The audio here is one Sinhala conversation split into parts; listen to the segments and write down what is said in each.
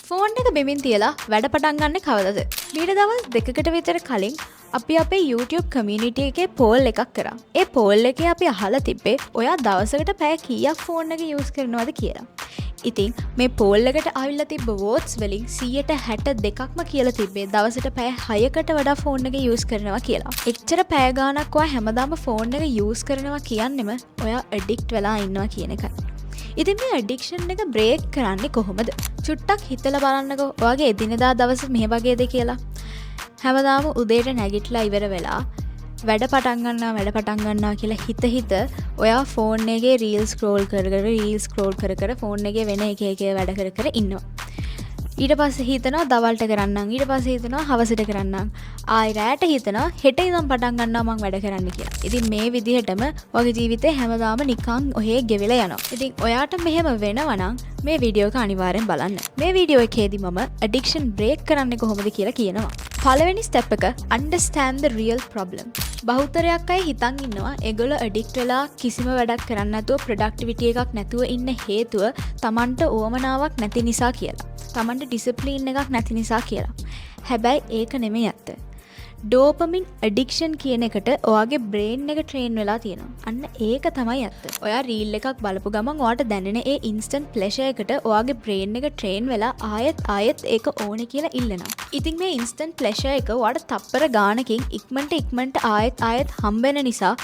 ෆෝන් එක බිමින් තියලා වැඩ පටන් ගන්න කවදද? මීට දවස් දෙකකට විතර කලින් අපි අපේ YouTube community එකේ poll එකක් කරා. ඒ poll එකේ අපි අහලා තිබ්බේ ඔයා දවසකට පැය කීයක් ෆෝන් එක use කරනවද කියලා. ඉතින් මේ poll එකට ආවිල්ලා තිබ්බ votes වලින් 62%ක්ම කියලා තිබ්බේ දවසට පැය 6කට වඩා ෆෝන් එක use කරනවා කියලා. එච්චර පැය ගාණක් ඔයා හැමදාම ෆෝන් එක use කරනවා කියන්නෙම ඔයා addict වෙලා ඉන්නවා කියන එකයි. ඉතින් මේ ඇඩික්ෂන් එක බ්‍රේක් කරන්නේ කොහොමද? චුට්ටක් හිතලා බලන්නකෝ ඔයාගේ එදිනෙදා දවස මේ වගේද කියලා. හැමදාම උදේට නැගිටලා ඉවර වෙලා වැඩ පටන් ගන්නවා කියලා හිත ඔයා ෆෝන් එකේ රීල් ස්ක්‍රෝල් කර ෆෝන් එකේ වෙන එක වැඩ කර ඉන්නවා. ඊට පස්සේ හිතනවා දවල්ට කරන්නම්, ඊට පස්සේ හිතනවා හවසට කරන්නම්, ආයෙ රැට හිතනවා හෙට ඉඳන් පටන් ගන්නවා මං වැඩ කරන්න කියලා. ඉතින් මේ විදිහටම ඔයාගේ ජීවිතේ හැමදාම නිකන් ඔහේ ගෙවිලා යනවා. ඉතින් ඔයාට මෙහෙම වෙනවා නම් මේ වීඩියෝ එක අනිවාර්යෙන් බලන්න. මේ වීඩියෝ එකේදී මම ඇඩික්ෂන් බ්‍රේක් කරන්නේ කොහොමද කියලා කියනවා. පළවෙනි ස්ටෙප් එක understand the real problem. බහුතරයක් අය හිතන් ඉන්නවා ඒගොල්ලෝ ඇඩික්ට් වෙලා කිසිම වැඩක් කරන්න නැතුව ප්‍රොඩක්ටිවිටි එකක් නැතුව ඉන්න හේතුව Tamanට උවමනාවක් නැති නිසා කියලා. Tamanට ඩිසිප්ලින් එකක් නැති නිසා කියලා. හැබැයි ඒක නෙමෙයි ඇත්ත. ඩෝපමින් ඇඩික්ෂන් කියන එකට ඔයාගේ බ්‍රේන් එක ට්‍රේන් වෙලා තියෙනවා. අන්න ඒක තමයි ඇත්ත. ඔයා රීල් එකක් බලපු ගමන් ඔයාට දැනෙන ඒ ඉන්ස්ටන්ට් ප්ලෙෂර් එකට ඔයාගේ බ්‍රේන් එක ට්‍රේන් වෙලා ආයෙත් ඒක ඕනේ කියලා ඉල්ලනවා. ඉතින් මේ ඉන්ස්ටන්ට් ප්ලෙෂර් එක ඔයාට තප්පර ගානකින් ඉක්මනට ආයෙත් හම්බෙන නිසා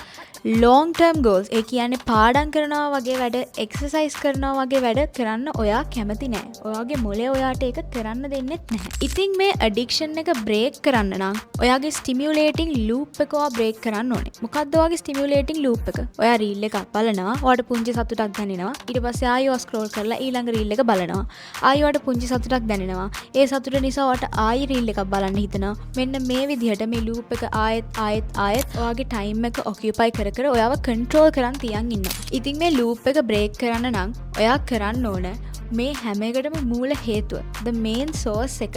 long term goals ඒ කියන්නේ පාඩම් කරනවා වගේ වැඩ, එක්සර්සයිස් කරනවා වගේ වැඩ කරන්න ඔයා කැමති නෑ. ඔයාගේ මොලේ ඔයාට ඒක කරන්න දෙන්නෙත් නැහැ. ඉතින් මේ ඇඩික්ෂන් එක බ්‍රේක් කරන්න නම් ඔයාගේ ස්ටිමියුලේටිං ලූප් එක ඔයා බ්‍රේක් කරන්න ඕනේ. මොකද්ද ඔයාගේ ස්ටිමියුලේටිං ලූප් එක? ඔයා රීල් එකක් බලනවා, ඔයාට පුංචි සතුටක් දැනෙනවා. ඊට පස්සේ ආයෙ ස්ක්‍රෝල් කරලා ඊළඟ රීල් එක බලනවා. ආයෙ ඔයාට පුංචි සතුටක් දැනෙනවා. ඒ සතුට නිසා ඔයාට ආයෙ රීල් එකක් බලන්න හිතෙනවා. මෙන්න මේ විදිහට මේ ලූප් එක ආයෙත් ඔයාගේ ටයිම් එක ඔකියුපයි කර ඔයාව කන්ට්‍රෝල් කරන් තියන් ඉන්නවා. ඉතින් මේ ලූප් එක බ්‍රේක් කරන්න නම් ඔයා කරන්න ඕන මේ හැම එකටම මූල හේතුව the main source එක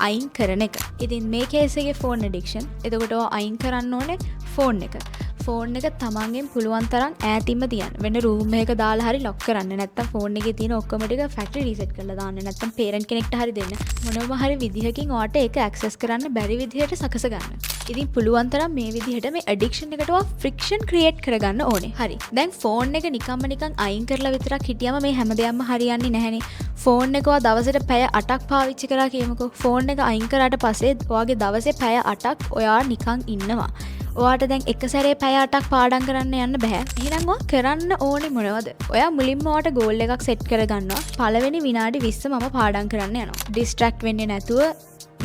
අයින් කරන එක. ඉතින් මේ කේස් එකේ phone addiction. එතකොට ඔයා අයින් කරන්න ඕනේ ෆෝන් එක. ෆෝන් එක තමන්ගෙන් පුළුවන් තරම් ඈතින්ම තියන්න. වෙන රූම් එකක දාලා හරි ලොක් කරන්න. නැත්තම් ෆෝන් එකේ තියෙන ඔක්කොම ටික ෆැක්ටරි රීසෙට් කරලා දාන්න. නැත්තම් පේරන්ට් කෙනෙක්ට හරි දෙන්න. මොනම හරි විදිහකින් ඔයාට ඒක ඇක්සස් කරන්න බැරි විදිහට සකස ගන්න. ඉතින් පුළුවන් තරම් මේ විදිහට මේ ඇඩික්ෂන් එකට ඔයා ෆ්‍රික්ෂන් ක්‍රියේට් කරගන්න ඕනේ. හරි. දැන් ෆෝන් එක නිකන් අයින් කරලා විතරක් හිටියම මේ හැමදේම හරියන්නේ නැහැනේ. ෆෝන් එක ඔයා දවසට පැය 8ක් පාවිච්චි කරා කියමුකෝ. ෆෝන් එක අයින් කරාට පස්සේ ඔයාගේ දවසේ පැය 8ක් ඔයා නිකන් ඉන්නවා. ඔයාට දැන් එක සැරේ පැය 8ක් පාඩම් කරන්න යන්න බෑ. එහෙනම් ඔයා කරන්න ඕනේ මොනවද? ඔයා මුලින්ම ඔයාට ගෝල් එකක් සෙට් කරගන්නවා. පළවෙනි විනාඩි 20 මම පාඩම් කරන්න යනවා. ඩිස්ට්‍රැක්ට් වෙන්නේ නැතුව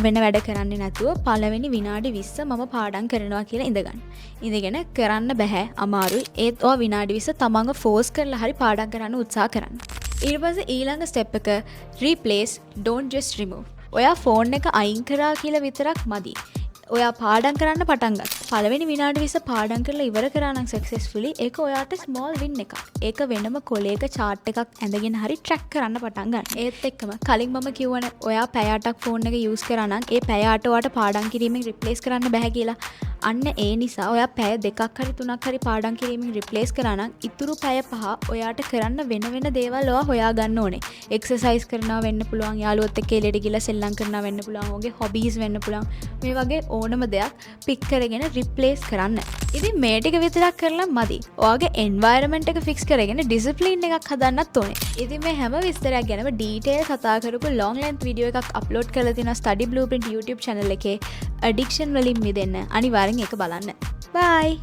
වෙන වැඩ කරන්නේ නැතුව පළවෙනි විනාඩි 20 මම පාඩම් කරනවා කියලා ඉඳගන්න. ඉඳගෙන කරන්න බෑ අමාරුයි. ඒත් ඔයා විනාඩි 20 තමන්ව ෆෝස් කරලා හරි පාඩම් කරන්න උත්සාහ කරන්න. ඊට පස්සේ ඊළඟ ස්ටෙප් එක replace don't just remove. ඔයා ෆෝන් එක අයින් කරා කියලා විතරක් මදි. ඔයා පාඩම් කරන්න පටන් ගත්තා. පළවෙනි විනාඩි 20 පාඩම් කරලා ඉවර කරා නම් සක්සස්ෆුලි ඒක ඔයාට ස්මෝල් වින් එකක්. ඒක වෙනම කොලයක chart එකක් ඇඳගෙන හරි ට්‍රැක් කරන්න පටන් ගන්න. ඒත් එක්කම කලින් මම කිව්වනේ ඔයා පැය 8ක් ෆෝන් එක යූස් කරා නම් ඒ පැය 8 ඔයාට පාඩම් කිරීමෙන් රිප්ලේස් කරන්න බෑ කියලා. අන්න ඒ නිසා ඔයා පැය 2ක් හරි 3ක් හරි පාඩම් කිරීමෙන් රිප්ලේස් කරා නම් ඉතුරු පැය 5 ඔයාට කරන්න වෙන දේවල් ඔයා හොයා ගන්න ඕනේ. එක්සර්සයිස් කරනවා වෙන්න පුළුවන්, යාළුවොත් එක්ක එළියට ගිහලා සෙල්ලම් කරනවා වෙන්න පුළුවන්, ඔගේ හොබීස් වෙන්න පුළුවන්. මේ වගේ ඕනම දෙයක් පික් කරගෙන රිප්ලේස් කරන්න. ඉතින් මේ ටික විතරක් කරලා මදි. ඔයාගේ එන්වයරන්මන්ට් එක ෆික්ස් කරගෙන ඩිසිප්ලින් එකක් හදන්නත් ඕනේ. ඉතින් මේ හැම විස්තරයක් ගැනම ඩීටේල් කතා කරපු long length වීඩියෝ එකක් අප්ලෝඩ් කරලා තියෙනවා study blueprint YouTube channel එකේ. addiction වලින් මිදෙන්න අනිවාර්යෙන් ඒක බලන්න. bye